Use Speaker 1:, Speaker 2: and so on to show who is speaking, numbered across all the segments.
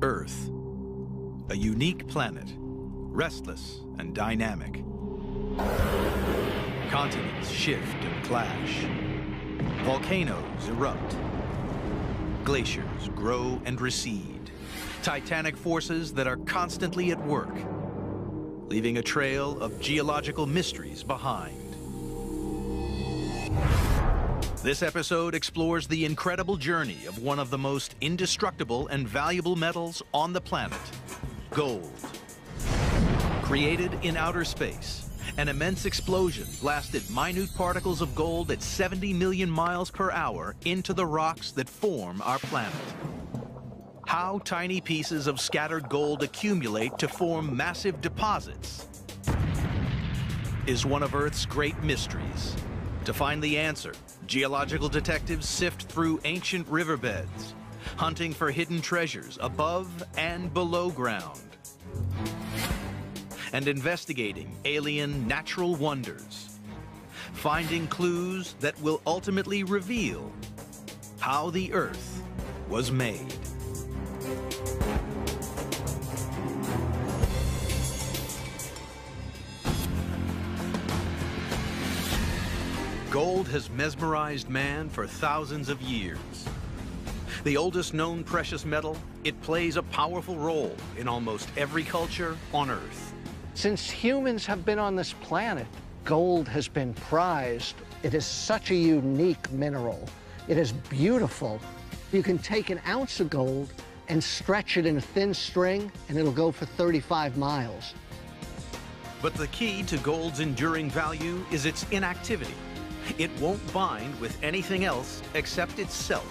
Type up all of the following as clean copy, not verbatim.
Speaker 1: Earth, a unique planet, restless and dynamic. Continents shift and clash. Volcanoes erupt. Glaciers grow and recede. Titanic forces that are constantly at work, leaving a trail of geological mysteries behind. This episode explores the incredible journey of one of the most indestructible and valuable metals on the planet, gold. Created in outer space, an immense explosion blasted minute particles of gold at 70 million miles per hour into the rocks that form our planet. How tiny pieces of scattered gold accumulate to form massive deposits is one of Earth's great mysteries. To find the answer, geological detectives sift through ancient riverbeds, hunting for hidden treasures above and below ground, and investigating alien natural wonders, finding clues that will ultimately reveal how the Earth was made. Gold has mesmerized man for thousands of years. The oldest known precious metal, it plays a powerful role in almost every culture on Earth.
Speaker 2: Since humans have been on this planet, gold has been prized. It is such a unique mineral. It is beautiful. You can take an ounce of gold and stretch it in a thin string, and it'll go for 35 miles.
Speaker 1: But the key to gold's enduring value is its inactivity. It won't bind with anything else except itself.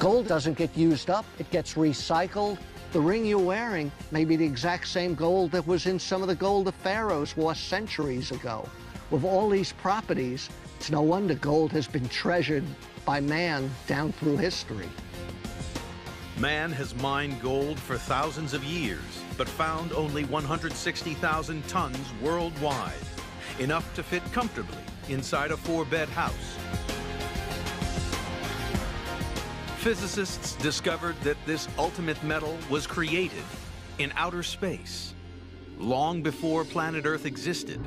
Speaker 2: Gold doesn't get used up, it gets recycled. The ring you're wearing may be the exact same gold that was in some of the gold the pharaohs wore centuries ago. With all these properties, it's no wonder gold has been treasured by man down through history.
Speaker 1: Man has mined gold for thousands of years, but found only 160,000 tons worldwide, enough to fit comfortably inside a 4-bed house. Physicists discovered that this ultimate metal was created in outer space, long before planet Earth existed,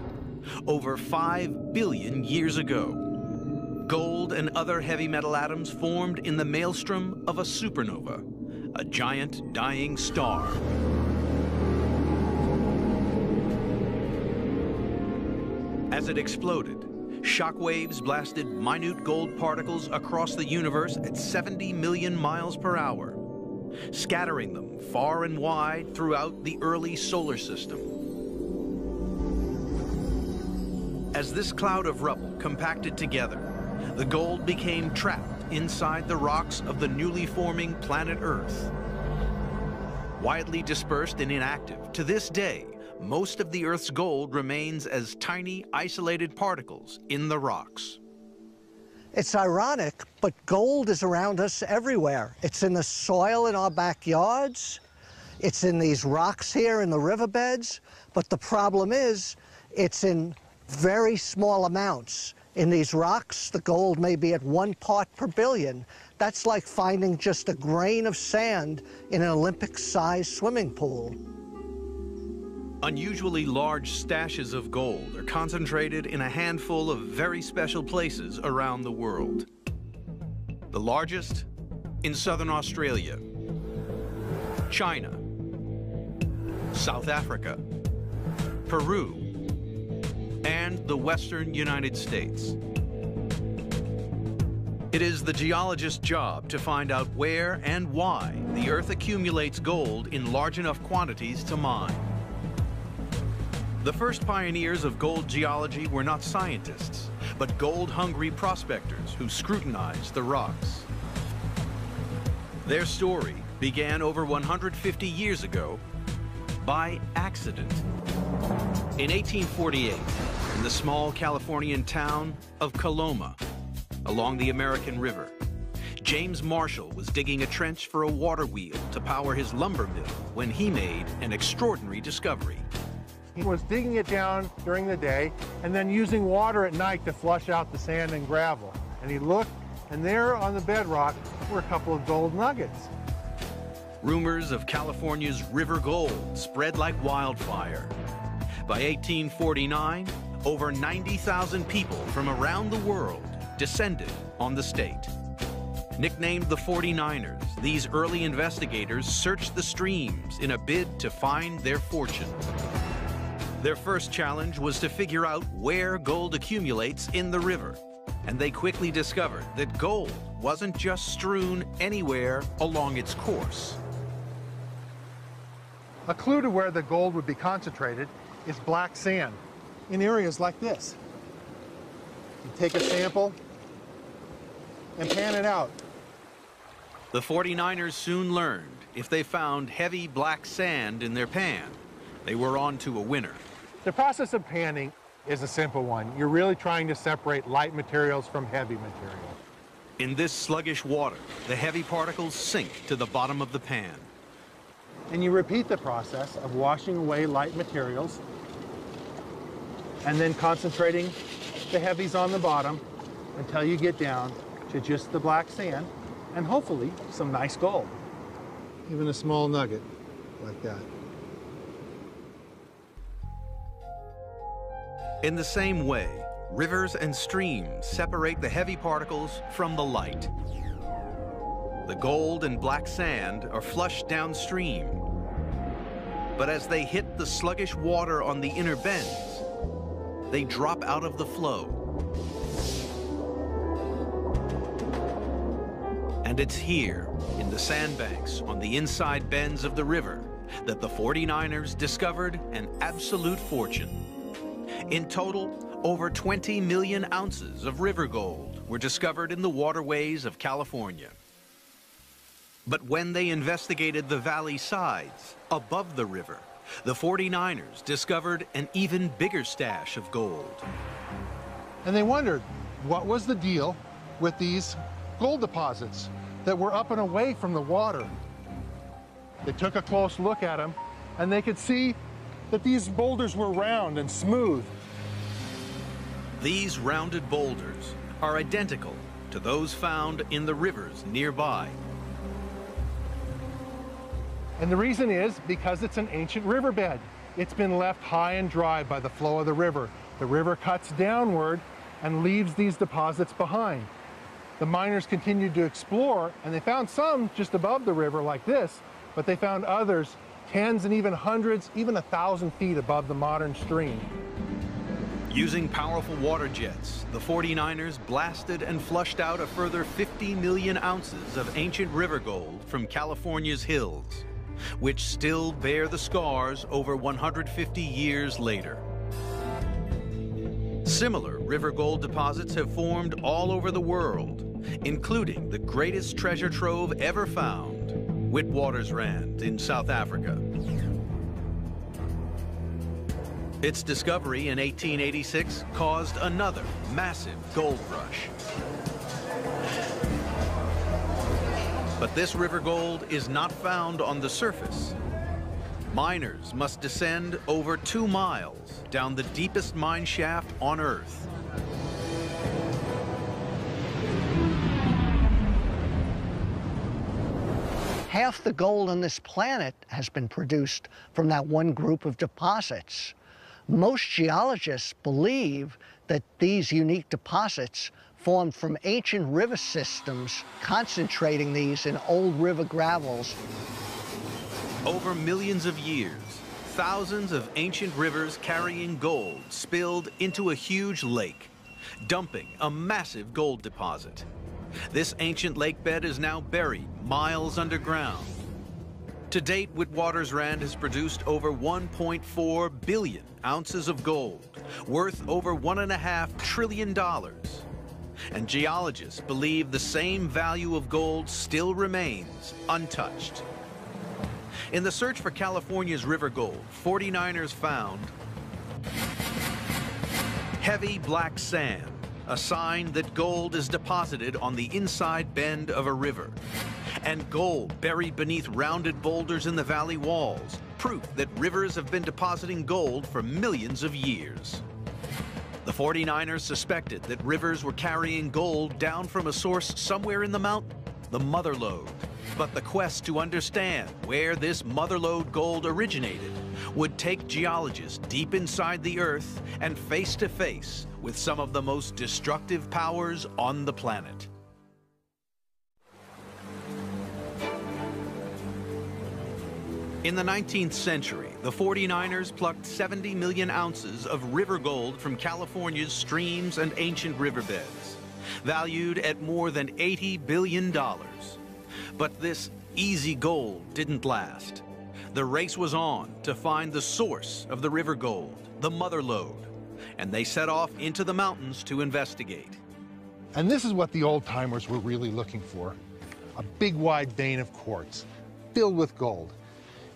Speaker 1: over 5 billion years ago. Gold and other heavy metal atoms formed in the maelstrom of a supernova, a giant dying star. As it exploded, shockwaves blasted minute gold particles across the universe at 70 million miles per hour, scattering them far and wide throughout the early solar system. As this cloud of rubble compacted together, the gold became trapped inside the rocks of the newly forming planet Earth. Widely dispersed and inactive, to this day, most of the Earth's gold remains as tiny, isolated particles in the rocks.
Speaker 2: It's ironic, but gold is around us everywhere. It's in the soil in our backyards. It's in these rocks here in the riverbeds. But the problem is, it's in very small amounts. In these rocks, the gold may be at 1 part per billion. That's like finding just a grain of sand in an Olympic-sized swimming pool.
Speaker 1: Unusually large stashes of gold are concentrated in a handful of very special places around the world. The largest in southern Australia, China, South Africa, Peru, and the western United States. It is the geologist's job to find out where and why the Earth accumulates gold in large enough quantities to mine. The first pioneers of gold geology were not scientists, but gold-hungry prospectors who scrutinized the rocks. Their story began over 150 years ago by accident. In 1848, in the small Californian town of Coloma, along the American River, James Marshall was digging a trench for a water wheel to power his lumber mill when he made an extraordinary discovery.
Speaker 3: He was digging it down during the day and then using water at night to flush out the sand and gravel. And he looked, and there on the bedrock were a couple of gold nuggets.
Speaker 1: Rumors of California's river gold spread like wildfire. By 1849, over 90,000 people from around the world descended on the state. Nicknamed the 49ers, these early investigators searched the streams in a bid to find their fortune. Their first challenge was to figure out where gold accumulates in the river, and they quickly discovered that gold wasn't just strewn anywhere along its course.
Speaker 3: A clue to where the gold would be concentrated is black sand in areas like this. You take a sample and pan it out.
Speaker 1: The 49ers soon learned if they found heavy black sand in their pan, they were on to a winner.
Speaker 3: The process of panning is a simple one. You're really trying to separate light materials from heavy material.
Speaker 1: In this sluggish water, the heavy particles sink to the bottom of the pan.
Speaker 3: And you repeat the process of washing away light materials and then concentrating the heavies on the bottom until you get down to just the black sand and hopefully some nice gold. Even a small nugget like that.
Speaker 1: In the same way, rivers and streams separate the heavy particles from the light. The gold and black sand are flushed downstream, but as they hit the sluggish water on the inner bends, they drop out of the flow. And it's here, in the sandbanks on the inside bends of the river, that the 49ers discovered an absolute fortune. In total, over 20 million ounces of river gold were discovered in the waterways of California. But when they investigated the valley sides, above the river, the 49ers discovered an even bigger stash of gold.
Speaker 3: And they wondered, what was the deal with these gold deposits that were up and away from the water? They took a close look at them, and they could see that these boulders were round and smooth.
Speaker 1: These rounded boulders are identical to those found in the rivers nearby.
Speaker 3: And the reason is because it's an ancient riverbed. It's been left high and dry by the flow of the river. The river cuts downward and leaves these deposits behind. The miners continued to explore, and they found some just above the river like this, but they found others tens and even hundreds, even 1,000 feet above the modern stream.
Speaker 1: Using powerful water jets, the 49ers blasted and flushed out a further 50 million ounces of ancient river gold from California's hills, which still bear the scars over 150 years later. Similar river gold deposits have formed all over the world, including the greatest treasure trove ever found, Witwatersrand in South Africa. Its discovery in 1886 caused another massive gold rush. But this river gold is not found on the surface. Miners must descend over 2 miles down the deepest mine shaft on Earth.
Speaker 2: Half the gold on this planet has been produced from that one group of deposits. Most geologists believe that these unique deposits formed from ancient river systems, concentrating these in old river gravels.
Speaker 1: Over millions of years, thousands of ancient rivers carrying gold spilled into a huge lake, dumping a massive gold deposit. This ancient lake bed is now buried miles underground. To date, Witwatersrand has produced over 1.4 billion ounces of gold, worth over $1.5 trillion. And geologists believe the same value of gold still remains untouched. In the search for California's river gold, 49ers found heavy black sand, a sign that gold is deposited on the inside bend of a river, and gold buried beneath rounded boulders in the valley walls, proof that rivers have been depositing gold for millions of years. The 49ers suspected that rivers were carrying gold down from a source somewhere in the mountain, the mother lode. But the quest to understand where this mother lode gold originated would take geologists deep inside the Earth and face to face with some of the most destructive powers on the planet. In the 19th century, the 49ers plucked 70 million ounces of river gold from California's streams and ancient riverbeds, valued at more than $80 billion. But this easy gold didn't last. The race was on to find the source of the river gold, the mother lode, and they set off into the mountains to investigate.
Speaker 3: And this is what the old-timers were really looking for: a big wide vein of quartz filled with gold.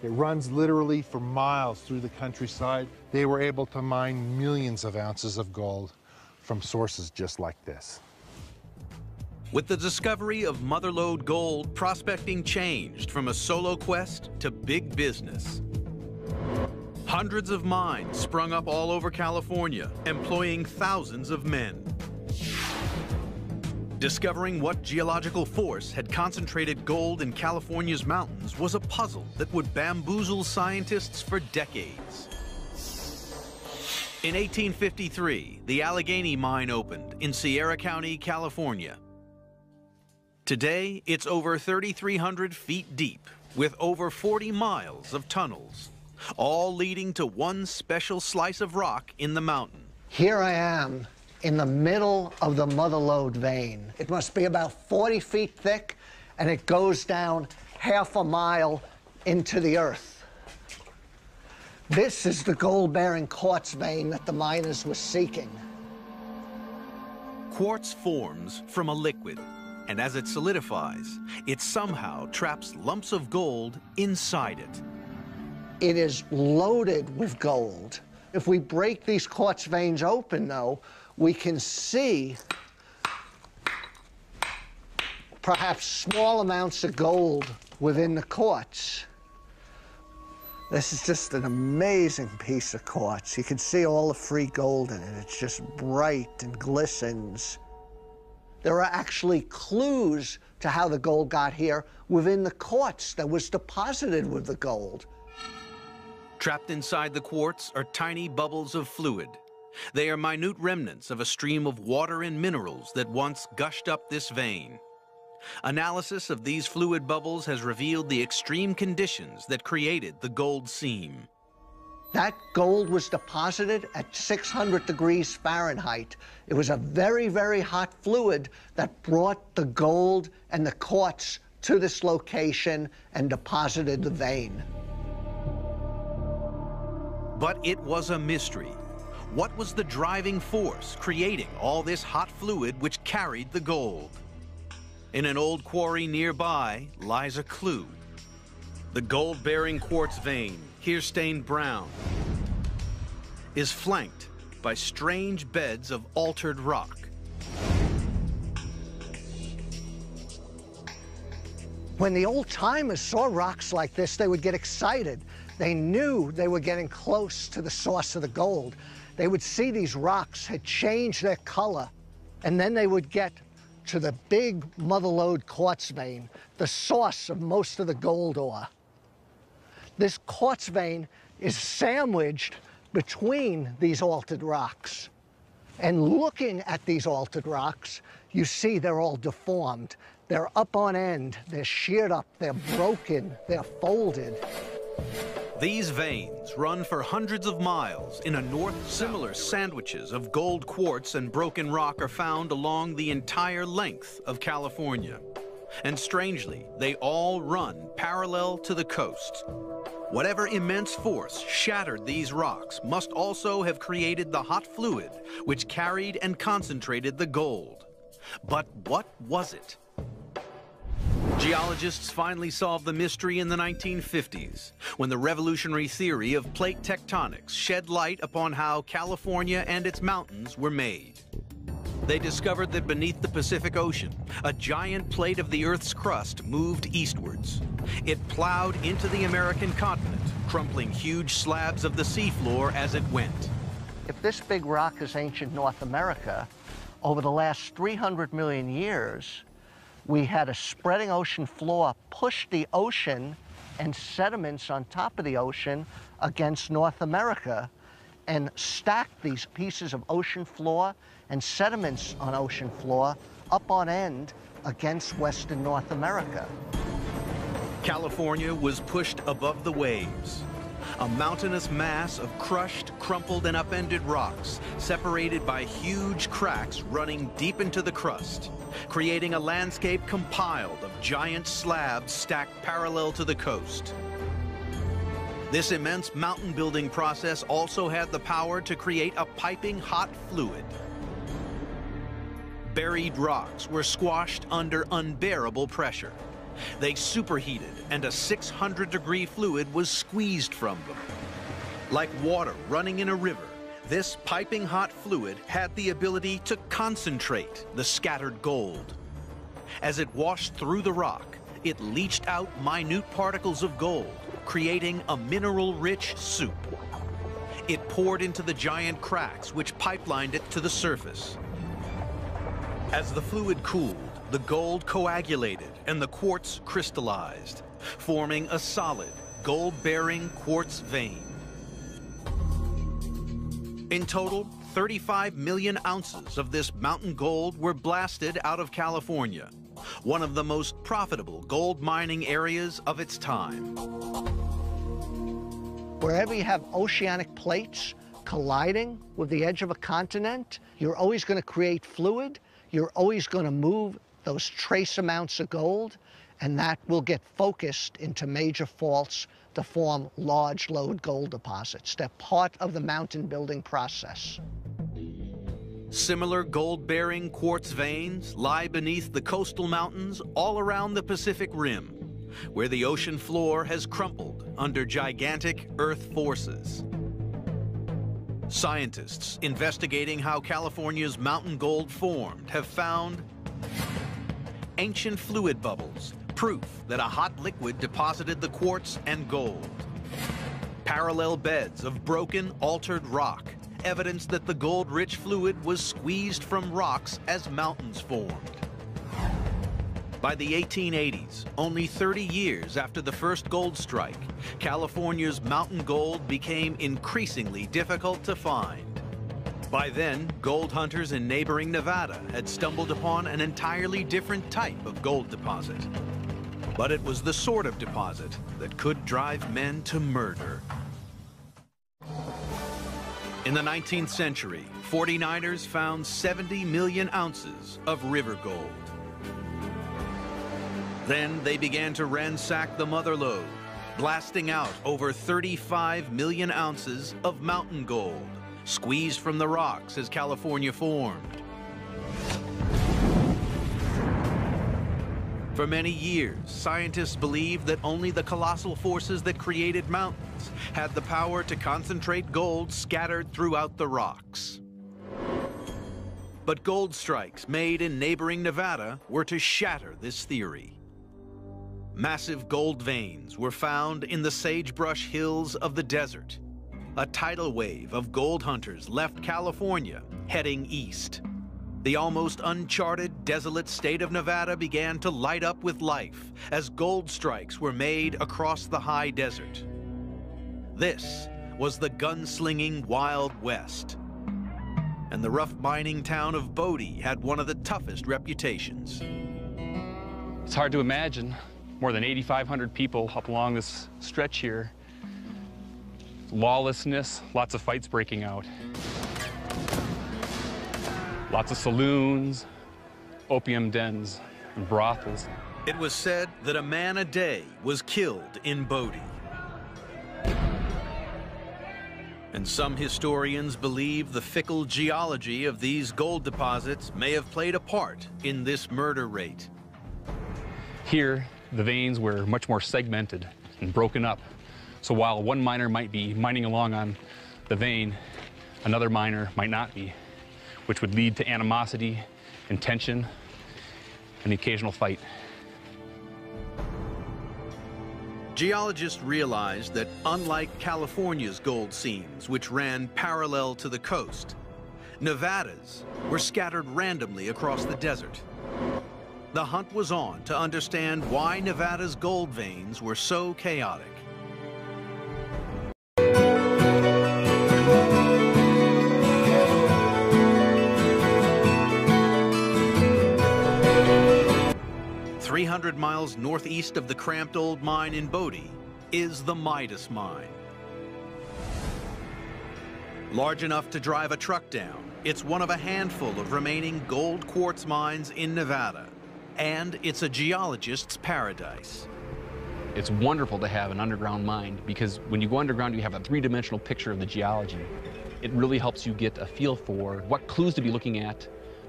Speaker 3: It runs literally for miles through the countryside. They were able to mine millions of ounces of gold from sources just like this.
Speaker 1: With the discovery of mother lode gold, prospecting changed from a solo quest to big business. Hundreds of mines sprung up all over California, employing thousands of men. Discovering what geological force had concentrated gold in California's mountains was a puzzle that would bamboozle scientists for decades. In 1853, the Allegheny mine opened in Sierra County, California. Today, it's over 3,300 feet deep, with over 40 miles of tunnels, all leading to one special slice of rock in the mountain.
Speaker 2: Here I am in the middle of the mother lode vein. It must be about 40 feet thick, and it goes down half a mile into the earth. This is the gold-bearing quartz vein that the miners were seeking.
Speaker 1: Quartz forms from a liquid, and as it solidifies, it somehow traps lumps of gold inside it.
Speaker 2: It is loaded with gold. If we break these quartz veins open, though, we can see perhaps small amounts of gold within the quartz. This is just an amazing piece of quartz. You can see all the free gold in it. It's just bright and glistens. There are actually clues to how the gold got here within the quartz that was deposited with the gold.
Speaker 1: Trapped inside the quartz are tiny bubbles of fluid. They are minute remnants of a stream of water and minerals that once gushed up this vein. Analysis of these fluid bubbles has revealed the extreme conditions that created the gold seam.
Speaker 2: That gold was deposited at 600 degrees Fahrenheit. It was a very, very hot fluid that brought the gold and the quartz to this location and deposited the vein.
Speaker 1: But it was a mystery. What was the driving force creating all this hot fluid which carried the gold? In an old quarry nearby lies a clue. The gold-bearing quartz vein, here stained brown, is flanked by strange beds of altered rock.
Speaker 2: When the old-timers saw rocks like this, they would get excited. They knew they were getting close to the source of the gold. They would see these rocks had changed their color, and then they would get to the big mother lode quartz vein, the source of most of the gold ore. This quartz vein is sandwiched between these altered rocks. And looking at these altered rocks, you see they're all deformed. They're up on end, they're sheared up, they're broken, they're folded.
Speaker 1: These veins run for hundreds of miles in a north-south. Similar sandwiches of gold quartz and broken rock are found along the entire length of California. And strangely, they all run parallel to the coast. Whatever immense force shattered these rocks must also have created the hot fluid which carried and concentrated the gold. But what was it? Geologists finally solved the mystery in the 1950s, when the revolutionary theory of plate tectonics shed light upon how California and its mountains were made. They discovered that beneath the Pacific Ocean, a giant plate of the Earth's crust moved eastwards. It plowed into the American continent, crumpling huge slabs of the seafloor as it went.
Speaker 2: If this big rock is ancient North America, over the last 300 million years, We had a spreading ocean floor push the ocean and sediments on top of the ocean against North America and stack these pieces of ocean floor and sediments on ocean floor up on end against Western North America.
Speaker 1: California was pushed above the waves. A mountainous mass of crushed, crumpled, and upended rocks, separated by huge cracks running deep into the crust, creating a landscape compiled of giant slabs stacked parallel to the coast. This immense mountain building process also had the power to create a piping hot fluid. Buried rocks were squashed under unbearable pressure. They superheated, and a 600-degree fluid was squeezed from them. Like water running in a river, this piping hot fluid had the ability to concentrate the scattered gold. As it washed through the rock, it leached out minute particles of gold, creating a mineral-rich soup. It poured into the giant cracks, which pipelined it to the surface. As the fluid cooled, the gold coagulated and the quartz crystallized, forming a solid, gold-bearing quartz vein. In total, 35 million ounces of this mountain gold were blasted out of California, one of the most profitable gold mining areas of its time.
Speaker 2: Wherever you have oceanic plates colliding with the edge of a continent, you're always going to create fluid, you're always going to move those trace amounts of gold, and that will get focused into major faults to form large load gold deposits. They're part of the mountain building process.
Speaker 1: Similar gold-bearing quartz veins lie beneath the coastal mountains all around the Pacific Rim, where the ocean floor has crumpled under gigantic Earth forces. Scientists investigating how California's mountain gold formed have found ancient fluid bubbles, proof that a hot liquid deposited the quartz and gold. Parallel beds of broken, altered rock, evidence that the gold-rich fluid was squeezed from rocks as mountains formed. By the 1880s, only 30 years after the first gold strike, California's mountain gold became increasingly difficult to find. By then, gold hunters in neighboring Nevada had stumbled upon an entirely different type of gold deposit. But it was the sort of deposit that could drive men to murder. In the 19th century, 49ers found 70 million ounces of river gold. Then they began to ransack the mother lode, blasting out over 35 million ounces of mountain gold, squeezed from the rocks as California formed. For many years, scientists believed that only the colossal forces that created mountains had the power to concentrate gold scattered throughout the rocks. But gold strikes made in neighboring Nevada were to shatter this theory. Massive gold veins were found in the sagebrush hills of the desert. A tidal wave of gold hunters left California, heading east. The almost uncharted, desolate state of Nevada began to light up with life as gold strikes were made across the high desert. This was the gunslinging Wild West. And the rough mining town of Bodie had one of the toughest reputations.
Speaker 4: It's hard to imagine. More than 8,500 people up along this stretch here. Lawlessness, lots of fights breaking out. Lots of saloons, opium dens, and brothels.
Speaker 1: It was said that a man a day was killed in Bodie. And some historians believe the fickle geology of these gold deposits may have played a part in this murder rate.
Speaker 4: Here, the veins were much more segmented and broken up. So while one miner might be mining along on the vein, another miner might not be, which would lead to animosity and tension and the occasional fight.
Speaker 1: Geologists realized that unlike California's gold seams, which ran parallel to the coast, Nevada's were scattered randomly across the desert. The hunt was on to understand why Nevada's gold veins were so chaotic. "300 miles northeast of the cramped old mine in Bodie is the Midas Mine. Large enough to drive a truck down, it's one of a handful of remaining gold quartz mines in Nevada. And it's a geologist's paradise.
Speaker 4: It's wonderful to have an underground mine because when you go underground, you have a three-dimensional picture of the geology. It really helps you get a feel for what clues to be looking at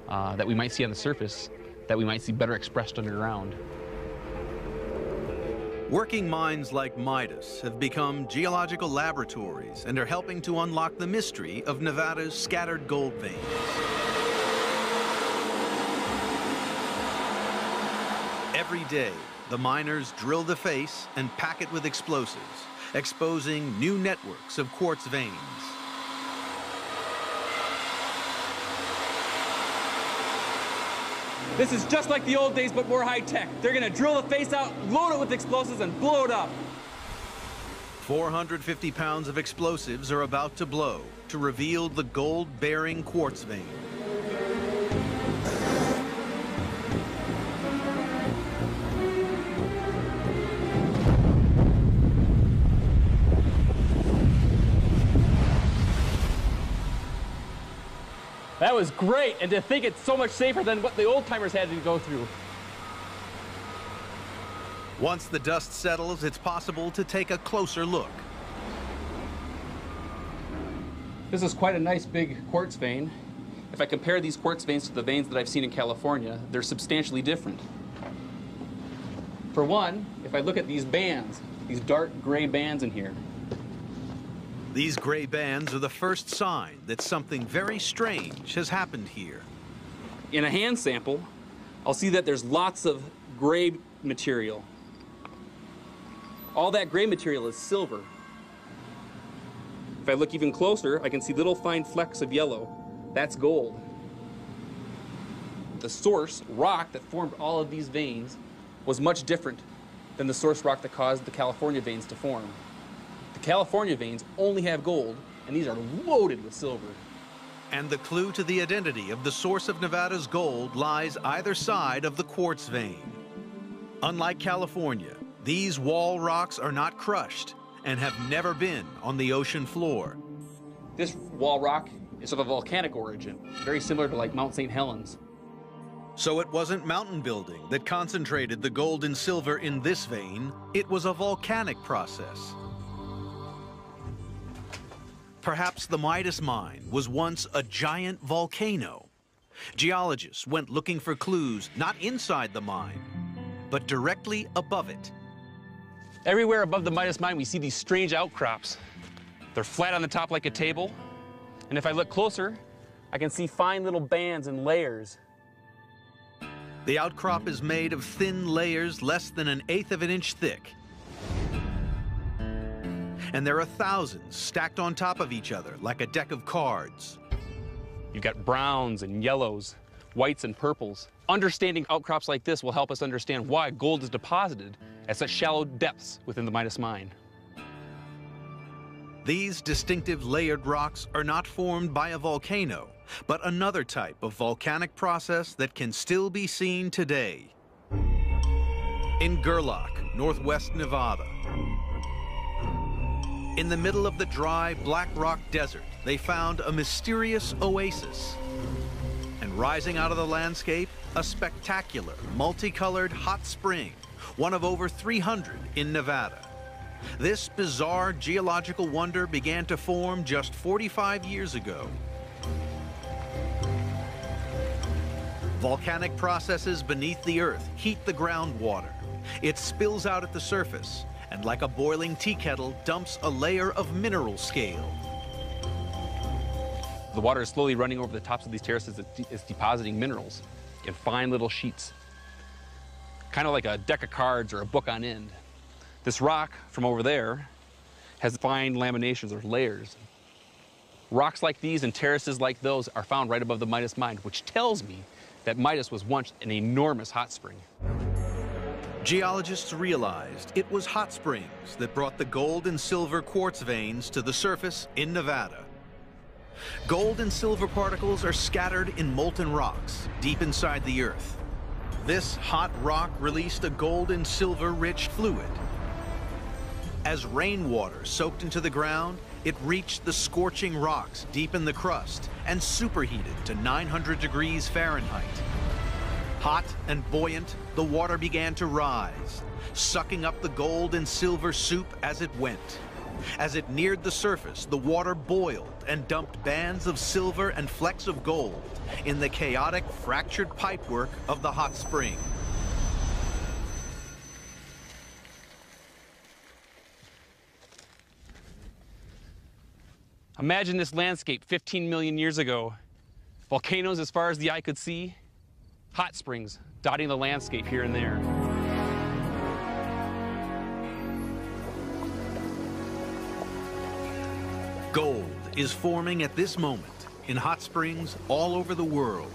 Speaker 4: that we might see on the surface, that we might see better expressed underground.
Speaker 1: Working mines like Midas have become geological laboratories and are helping to unlock the mystery of Nevada's scattered gold veins. Every day, the miners drill the face and pack it with explosives, exposing new networks of quartz veins.
Speaker 5: This is just like the old days, but more high-tech. They're gonna drill the face out, load it with explosives, and blow it up.
Speaker 1: 450 pounds of explosives are about to blow to reveal the gold-bearing quartz vein.
Speaker 5: That was great, and to think it's so much safer than what the old-timers had to go through.
Speaker 1: Once the dust settles, it's possible to take a closer look.
Speaker 5: This is quite a nice big quartz vein. If I compare these quartz veins to the veins that I've seen in California, they're substantially different. For one, if I look at these bands, these dark gray bands in here,
Speaker 1: these gray bands are the first sign that something very strange has happened here.
Speaker 5: in a hand sample, I'll see that there's lots of gray material. All that gray material is silver. If I look even closer, I can see little fine flecks of yellow. That's gold. The source rock that formed all of these veins was much different than the source rock that caused the California veins to form. The California veins only have gold, and these are loaded with silver.
Speaker 1: And the clue to the identity of the source of Nevada's gold lies either side of the quartz vein. Unlike California, these wall rocks are not crushed and have never been on the ocean floor.
Speaker 5: This wall rock is of a volcanic origin, very similar to like Mount St. Helens.
Speaker 1: So it wasn't mountain building that concentrated the gold and silver in this vein, it was a volcanic process. Perhaps the Midas mine was once a giant volcano. Geologists went looking for clues not inside the mine, but directly above it.
Speaker 5: Everywhere above the Midas mine, we see these strange outcrops. They're flat on the top like a table, and if I look closer, I can see fine little bands and layers.
Speaker 1: The outcrop is made of thin layers less than 1/8 of an inch thick. And there are thousands stacked on top of each other like a deck of cards.
Speaker 5: You've got browns and yellows, whites and purples. Understanding outcrops like this will help us understand why gold is deposited at such shallow depths within the Midas mine.
Speaker 1: These distinctive layered rocks are not formed by a volcano, but another type of volcanic process that can still be seen today. In Gerlach, northwest Nevada. In the middle of the dry, black rock desert, they found a mysterious oasis. And rising out of the landscape, a spectacular, multicolored hot spring, one of over 300 in Nevada. This bizarre geological wonder began to form just 45 years ago. Volcanic processes beneath the earth heat the groundwater. It spills out at the surface, and like a boiling tea kettle, dumps a layer of mineral scale.
Speaker 5: The water is slowly running over the tops of these terraces. It's depositing minerals in fine little sheets, kind of like a deck of cards or a book on end. This rock from over there has fine laminations or layers. Rocks like these and terraces like those are found right above the Midas mine, which tells me that Midas was once an enormous hot spring.
Speaker 1: Geologists realized it was hot springs that brought the gold and silver quartz veins to the surface in Nevada. Gold and silver particles are scattered in molten rocks deep inside the earth. This hot rock released a gold and silver-rich fluid. As rainwater soaked into the ground, it reached the scorching rocks deep in the crust and superheated to 900 degrees Fahrenheit. Hot and buoyant, the water began to rise, sucking up the gold and silver soup as it went. As it neared the surface, the water boiled and dumped bands of silver and flecks of gold in the chaotic, fractured pipework of the hot spring.
Speaker 5: Imagine this landscape 15 million years ago. Volcanoes as far as the eye could see, hot springs dotting the landscape here and there.
Speaker 1: Gold is forming at this moment in hot springs all over the world.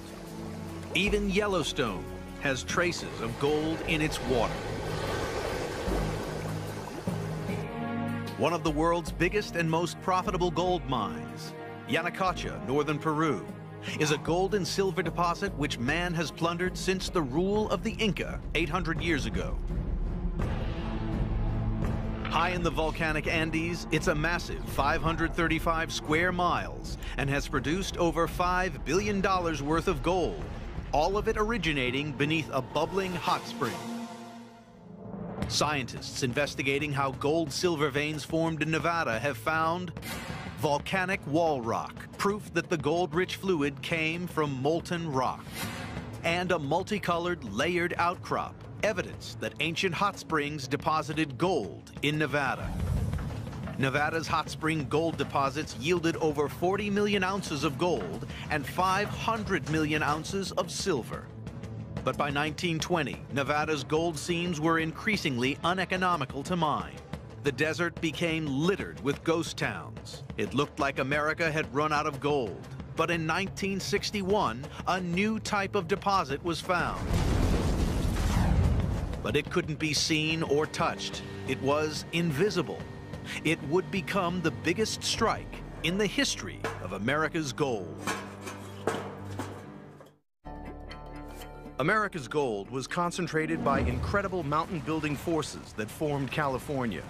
Speaker 1: Even Yellowstone has traces of gold in its water. One of the world's biggest and most profitable gold mines, Yanacocha, northern Peru, is a gold and silver deposit which man has plundered since the rule of the Inca 800 years ago. High in the volcanic Andes, it's a massive 535 square miles and has produced over $5 billion worth of gold, all of it originating beneath a bubbling hot spring. Scientists investigating how gold-silver veins formed in Nevada have found volcanic wall rock, proof that the gold-rich fluid came from molten rock, and a multicolored layered outcrop, evidence that ancient hot springs deposited gold in Nevada. Nevada's hot spring gold deposits yielded over 40 million ounces of gold and 500 million ounces of silver. But by 1920, Nevada's gold seams were increasingly uneconomical to mine. The desert became littered with ghost towns. It looked like America had run out of gold. But in 1961, a new type of deposit was found. But it couldn't be seen or touched. It was invisible. It would become the biggest strike in the history of America's gold. America's gold was concentrated by incredible mountain-building forces that formed California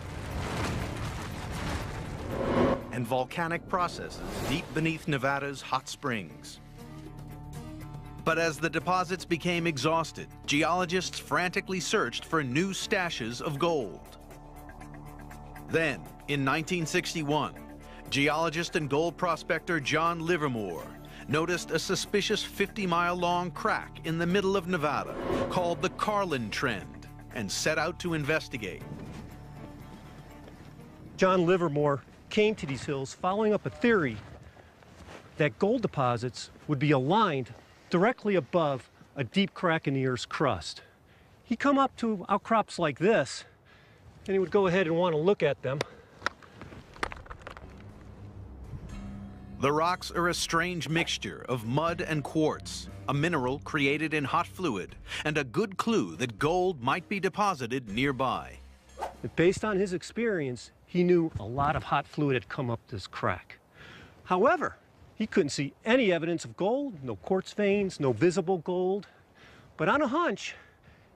Speaker 1: and volcanic processes deep beneath Nevada's hot springs. But as the deposits became exhausted, geologists frantically searched for new stashes of gold. Then, in 1961, geologist and gold prospector John Livermore noticed a suspicious 50-mile-long crack in the middle of Nevada called the Carlin Trend and set out to investigate.
Speaker 6: John Livermore came to these hills following up a theory that gold deposits would be aligned directly above a deep crack in the Earth's crust. He'd come up to outcrops like this, and he would go ahead and want to look at them.
Speaker 1: The rocks are a strange mixture of mud and quartz, a mineral created in hot fluid, and a good clue that gold might be deposited nearby.
Speaker 6: Based on his experience, he knew a lot of hot fluid had come up this crack. However, he couldn't see any evidence of gold, no quartz veins, no visible gold. But on a hunch,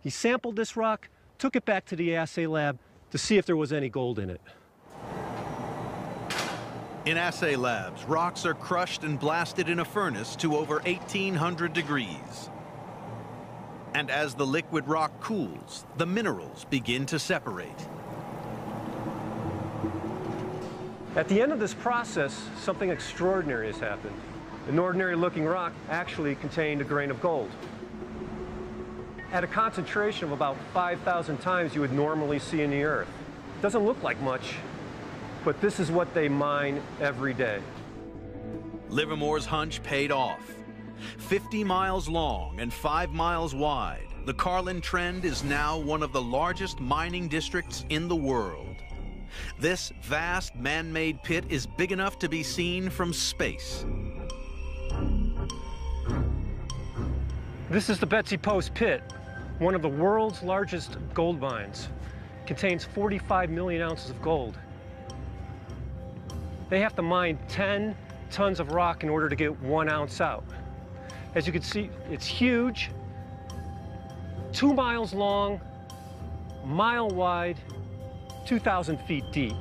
Speaker 6: he sampled this rock, took it back to the assay lab to see if there was any gold in it.
Speaker 1: In assay labs, rocks are crushed and blasted in a furnace to over 1,800 degrees. And as the liquid rock cools, the minerals begin to separate.
Speaker 6: At the end of this process, something extraordinary has happened. An ordinary-looking rock actually contained a grain of gold. At a concentration of about 5,000 times you would normally see in the Earth. It doesn't look like much, but this is what they mine every day.
Speaker 1: Livermore's hunch paid off. 50 miles long and 5 miles wide, the Carlin Trend is now one of the largest mining districts in the world. This vast man-made pit is big enough to be seen from space.
Speaker 6: This is the Betsy Post Pit, one of the world's largest gold mines. Contains 45 million ounces of gold. They have to mine 10 tons of rock in order to get 1 ounce out. As you can see, it's huge, 2 miles long, a mile wide, 2,000 feet deep.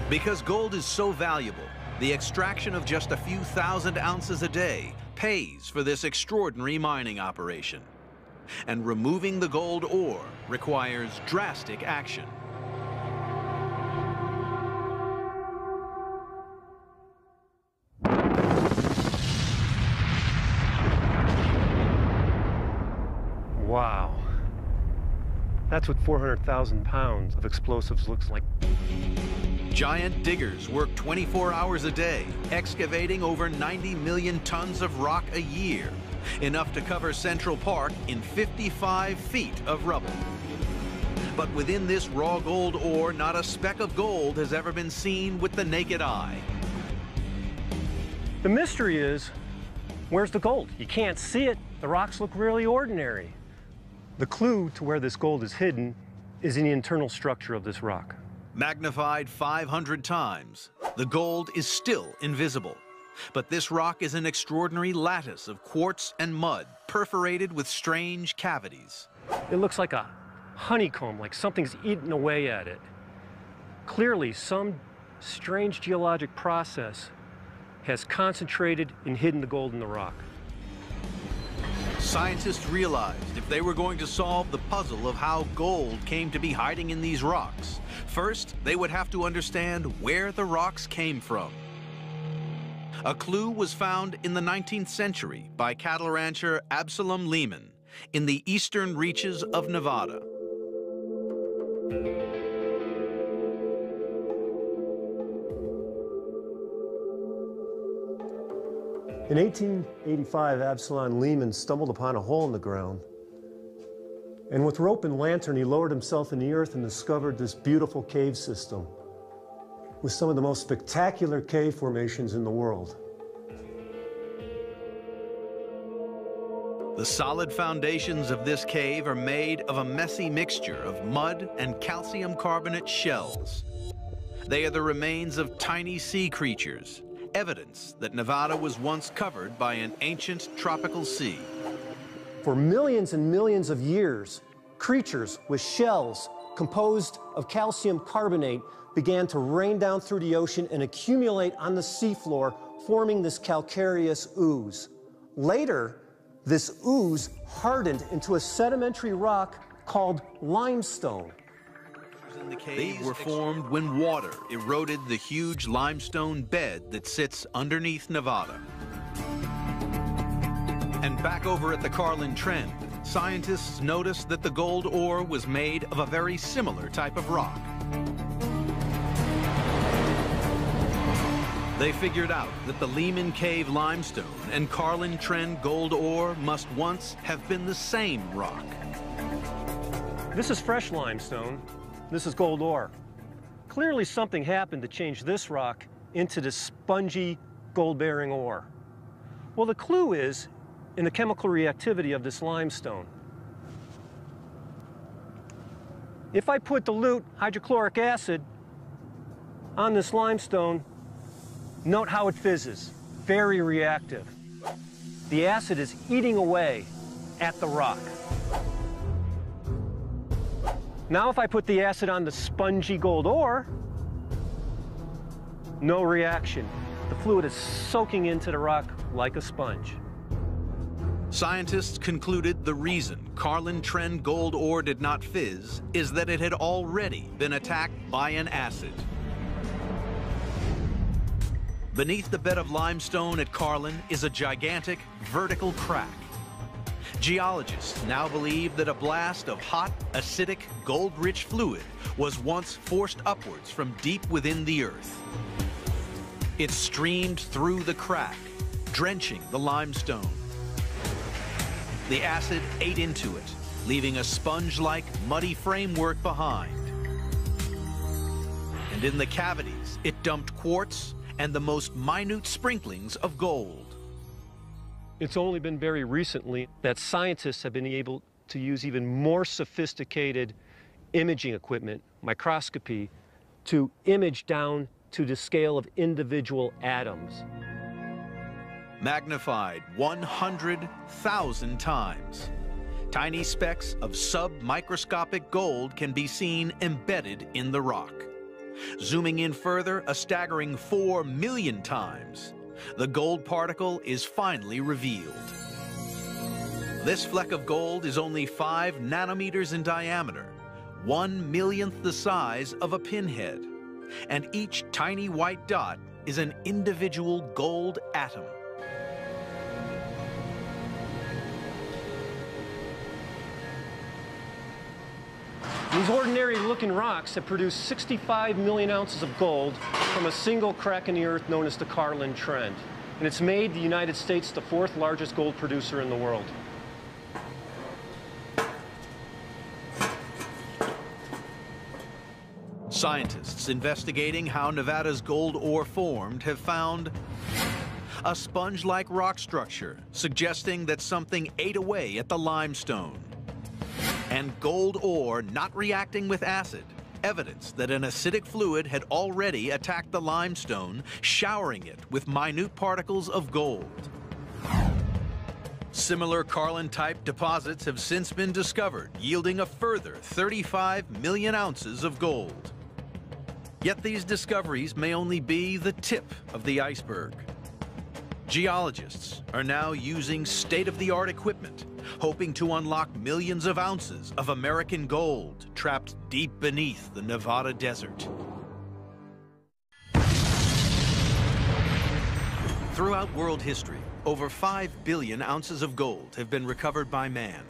Speaker 1: Because gold is so valuable, the extraction of just a few thousand ounces a day pays for this extraordinary mining operation. And removing the gold ore requires drastic action.
Speaker 6: Wow. That's what 400,000 pounds of explosives looks like.
Speaker 1: Giant diggers work 24 hours a day, excavating over 90 million tons of rock a year, enough to cover Central Park in 55 feet of rubble. But within this raw gold ore, not a speck of gold has ever been seen with the naked eye.
Speaker 6: The mystery is, where's the gold? You can't see it. The rocks look really ordinary. The clue to where this gold is hidden is in the internal structure of this rock.
Speaker 1: Magnified 500 times, the gold is still invisible. But this rock is an extraordinary lattice of quartz and mud, perforated with strange cavities.
Speaker 6: It looks like a honeycomb, like something's eaten away at it. Clearly, some strange geologic process has concentrated and hidden the gold in the rock.
Speaker 1: Scientists realized if they were going to solve the puzzle of how gold came to be hiding in these rocks, first they would have to understand where the rocks came from. A clue was found in the 19th century by cattle rancher Absalom Lehman in the eastern reaches of Nevada.
Speaker 6: In 1885, Absalom Lehman stumbled upon a hole in the ground. And with rope and lantern, he lowered himself in the earth and discovered this beautiful cave system with some of the most spectacular cave formations in the world.
Speaker 1: The solid foundations of this cave are made of a messy mixture of mud and calcium carbonate shells. They are the remains of tiny sea creatures, evidence that Nevada was once covered by an ancient tropical sea.
Speaker 6: For millions and millions of years, creatures with shells composed of calcium carbonate began to rain down through the ocean and accumulate on the seafloor, forming this calcareous ooze. Later, this ooze hardened into a sedimentary rock called limestone.
Speaker 1: They were formed when water eroded the huge limestone bed that sits underneath Nevada. And back over at the Carlin Trend, scientists noticed that the gold ore was made of a very similar type of rock. They figured out that the Lehman Cave limestone and Carlin Trend gold ore must once have been the same rock.
Speaker 6: This is fresh limestone. This is gold ore. Clearly something happened to change this rock into this spongy gold-bearing ore. Well, the clue is in the chemical reactivity of this limestone. If I put dilute hydrochloric acid on this limestone, note how it fizzes. Very reactive. The acid is eating away at the rock. Now if I put the acid on the spongy gold ore, no reaction. The fluid is soaking into the rock like a sponge.
Speaker 1: Scientists concluded the reason Carlin Trend gold ore did not fizz is that it had already been attacked by an acid. Beneath the bed of limestone at Carlin is a gigantic vertical crack. Geologists now believe that a blast of hot, acidic, gold-rich fluid was once forced upwards from deep within the earth. It streamed through the crack, drenching the limestone. The acid ate into it, leaving a sponge-like, muddy framework behind. And in the cavities, it dumped quartz and the most minute sprinklings of gold.
Speaker 6: It's only been very recently that scientists have been able to use even more sophisticated imaging equipment, microscopy, to image down to the scale of individual atoms.
Speaker 1: Magnified 100,000 times. Tiny specks of submicroscopic gold can be seen embedded in the rock. Zooming in further, a staggering 4 million times, the gold particle is finally revealed. This fleck of gold is only 5 nanometers in diameter, 1/1,000,000th the size of a pinhead, and each tiny white dot is an individual gold atom.
Speaker 6: These ordinary-looking rocks have produced 65 million ounces of gold from a single crack in the earth known as the Carlin Trend. And it's made the United States the 4th largest gold producer in the world.
Speaker 1: Scientists investigating how Nevada's gold ore formed have found a sponge-like rock structure, suggesting that something ate away at the limestone. And gold ore not reacting with acid, evidence that an acidic fluid had already attacked the limestone, showering it with minute particles of gold. Similar Carlin-type deposits have since been discovered, yielding a further 35 million ounces of gold. Yet these discoveries may only be the tip of the iceberg. Geologists are now using state-of-the-art equipment, hoping to unlock millions of ounces of American gold trapped deep beneath the Nevada desert. Throughout world history, over 5 billion ounces of gold have been recovered by man.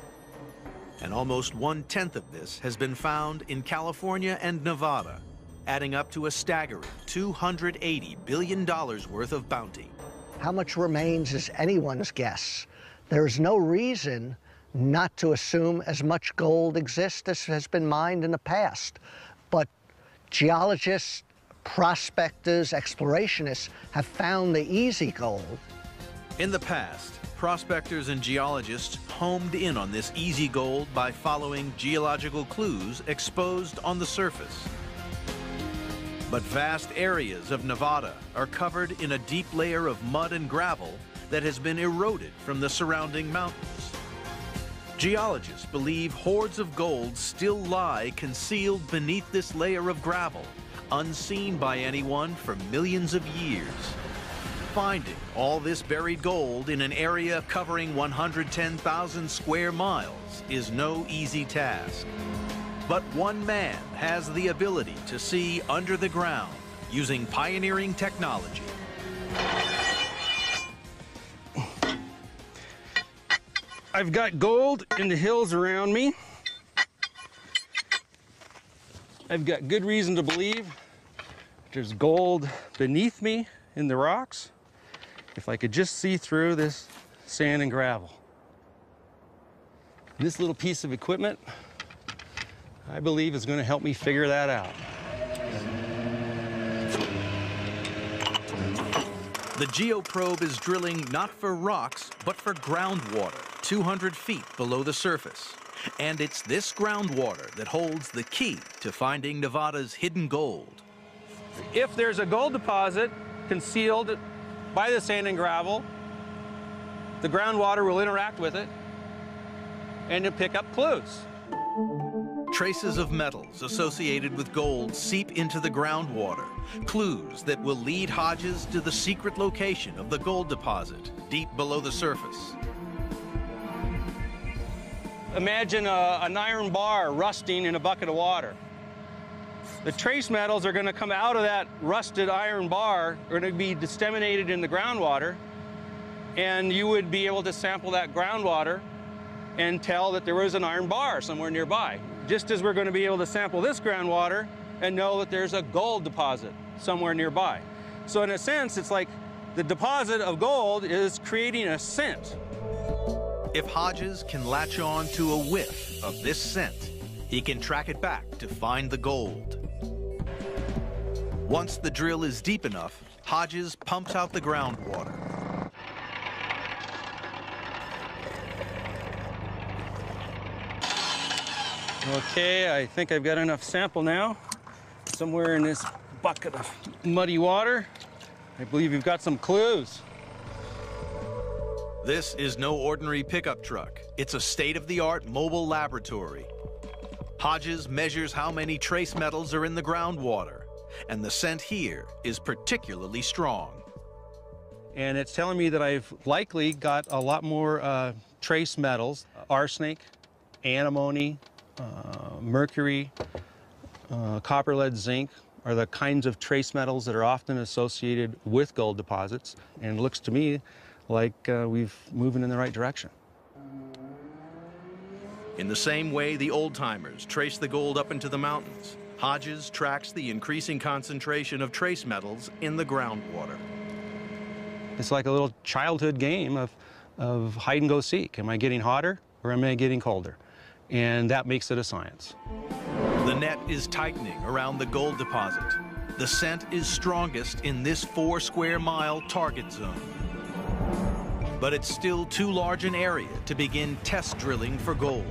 Speaker 1: And almost 1/10 of this has been found in California and Nevada, adding up to a staggering $280 billion worth of bounty.
Speaker 2: How much remains is anyone's guess. There is no reason not to assume as much gold exists as has been mined in the past. But geologists, prospectors, explorationists have found the easy gold.
Speaker 1: In the past, prospectors and geologists homed in on this easy gold by following geological clues exposed on the surface. But vast areas of Nevada are covered in a deep layer of mud and gravel that has been eroded from the surrounding mountains. Geologists believe hoards of gold still lie concealed beneath this layer of gravel, unseen by anyone for millions of years. Finding all this buried gold in an area covering 110,000 square miles is no easy task. But one man has the ability to see under the ground using pioneering technology.
Speaker 7: I've got gold in the hills around me. I've got good reason to believe there's gold beneath me in the rocks. If I could just see through this sand and gravel. This little piece of equipment, I believe, is going to help me figure that out.
Speaker 1: The geoprobe is drilling not for rocks, but for groundwater 200 feet below the surface. And it's this groundwater that holds the key to finding Nevada's hidden gold.
Speaker 7: If there's a gold deposit concealed by the sand and gravel, the groundwater will interact with it and it'll pick up clues.
Speaker 1: Traces of metals associated with gold seep into the groundwater, clues that will lead Hodges to the secret location of the gold deposit deep below the surface.
Speaker 7: Imagine an iron bar rusting in a bucket of water. The trace metals are going to come out of that rusted iron bar, are going to be disseminated in the groundwater, and you would be able to sample that groundwater and tell that there was an iron bar somewhere nearby. Just as we're going to be able to sample this groundwater and know that there's a gold deposit somewhere nearby. So in a sense, it's like the deposit of gold is creating a scent.
Speaker 1: If Hodges can latch on to a whiff of this scent, he can track it back to find the gold. Once the drill is deep enough, Hodges pumps out the groundwater.
Speaker 7: Okay, I think I've got enough sample now. Somewhere in this bucket of muddy water, I believe you've got some clues.
Speaker 1: This is no ordinary pickup truck. It's a state-of-the-art mobile laboratory. Hodges measures how many trace metals are in the groundwater, and the scent here is particularly strong.
Speaker 7: And it's telling me that I've likely got a lot more trace metals. Arsenic, antimony, mercury, copper, lead, zinc are the kinds of trace metals that are often associated with gold deposits. And it looks to me like we've moving in the right direction.
Speaker 1: In the same way the old-timers traced the gold up into the mountains, Hodges tracks the increasing concentration of trace metals in the groundwater.
Speaker 7: It's like a little childhood game of hide and go seek. Am I getting hotter or am I getting colder? And that makes it a science.
Speaker 1: The net is tightening around the gold deposit. The scent is strongest in this 4 square mile target zone. But it's still too large an area to begin test drilling for gold.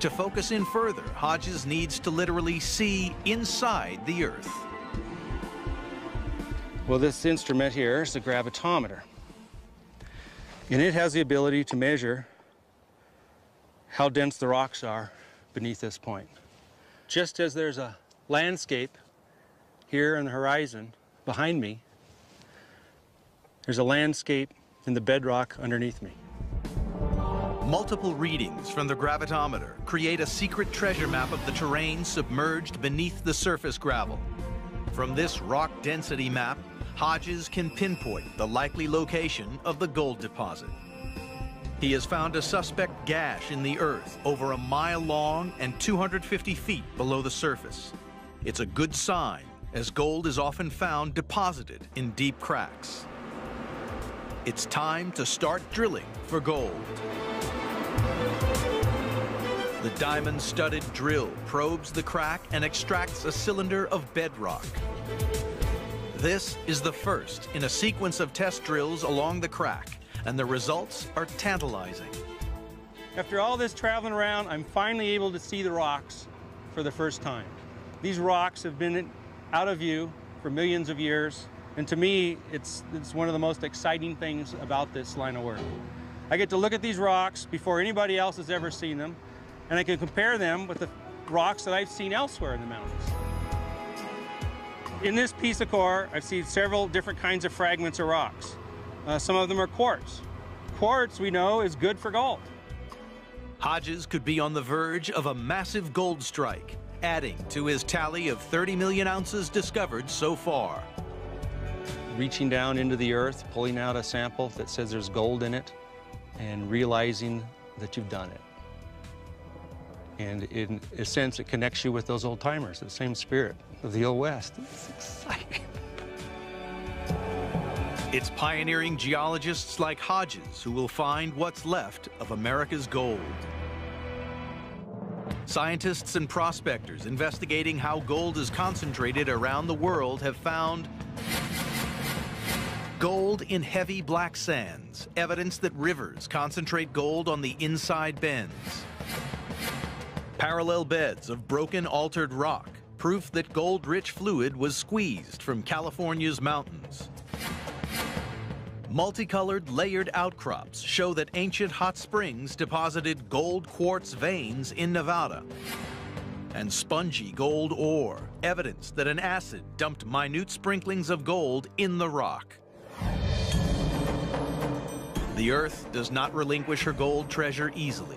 Speaker 1: To focus in further, Hodges needs to literally see inside the earth.
Speaker 7: Well, this instrument here is a gravitometer. And it has the ability to measure how dense the rocks are beneath this point. Just as there's a landscape here on the horizon behind me, there's a landscape in the bedrock underneath me.
Speaker 1: Multiple readings from the gravitometer create a secret treasure map of the terrain submerged beneath the surface gravel. From this rock density map, Hodges can pinpoint the likely location of the gold deposit. He has found a suspect gash in the earth over a mile long and 250 feet below the surface. It's a good sign, as gold is often found deposited in deep cracks. It's time to start drilling for gold. The diamond-studded drill probes the crack and extracts a cylinder of bedrock. This is the first in a sequence of test drills along the crack, and the results are tantalizing.
Speaker 7: After all this traveling around, I'm finally able to see the rocks for the first time. These rocks have been out of view for millions of years, and to me, it's one of the most exciting things about this line of work. I get to look at these rocks before anybody else has ever seen them, and I can compare them with the rocks that I've seen elsewhere in the mountains. In this piece of core, I've seen several different kinds of fragments of rocks. Some of them are quartz. Quartz, we know, is good for gold.
Speaker 1: Hodges could be on the verge of a massive gold strike, adding to his tally of 30 million ounces discovered so far.
Speaker 7: Reaching down into the earth, pulling out a sample that says there's gold in it, and realizing that you've done it. And in a sense, it connects you with those old timers, the same spirit of the Old West. It's exciting.
Speaker 1: It's pioneering geologists like Hodges who will find what's left of America's gold. Scientists and prospectors investigating how gold is concentrated around the world have found gold in heavy black sands, evidence that rivers concentrate gold on the inside bends. Parallel beds of broken, altered rock, proof that gold-rich fluid was squeezed from California's mountains. Multicolored, layered outcrops show that ancient hot springs deposited gold quartz veins in Nevada. And spongy gold ore, evidence that an acid dumped minute sprinklings of gold in the rock. The Earth does not relinquish her gold treasure easily.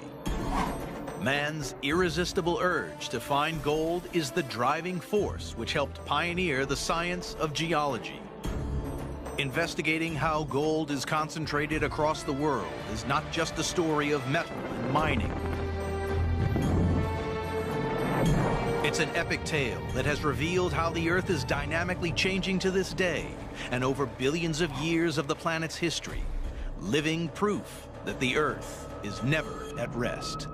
Speaker 1: Man's irresistible urge to find gold is the driving force which helped pioneer the science of geology. Investigating how gold is concentrated across the world is not just a story of metal and mining. It's an epic tale that has revealed how the Earth is dynamically changing to this day, and over billions of years of the planet's history, living proof that the Earth is never at rest.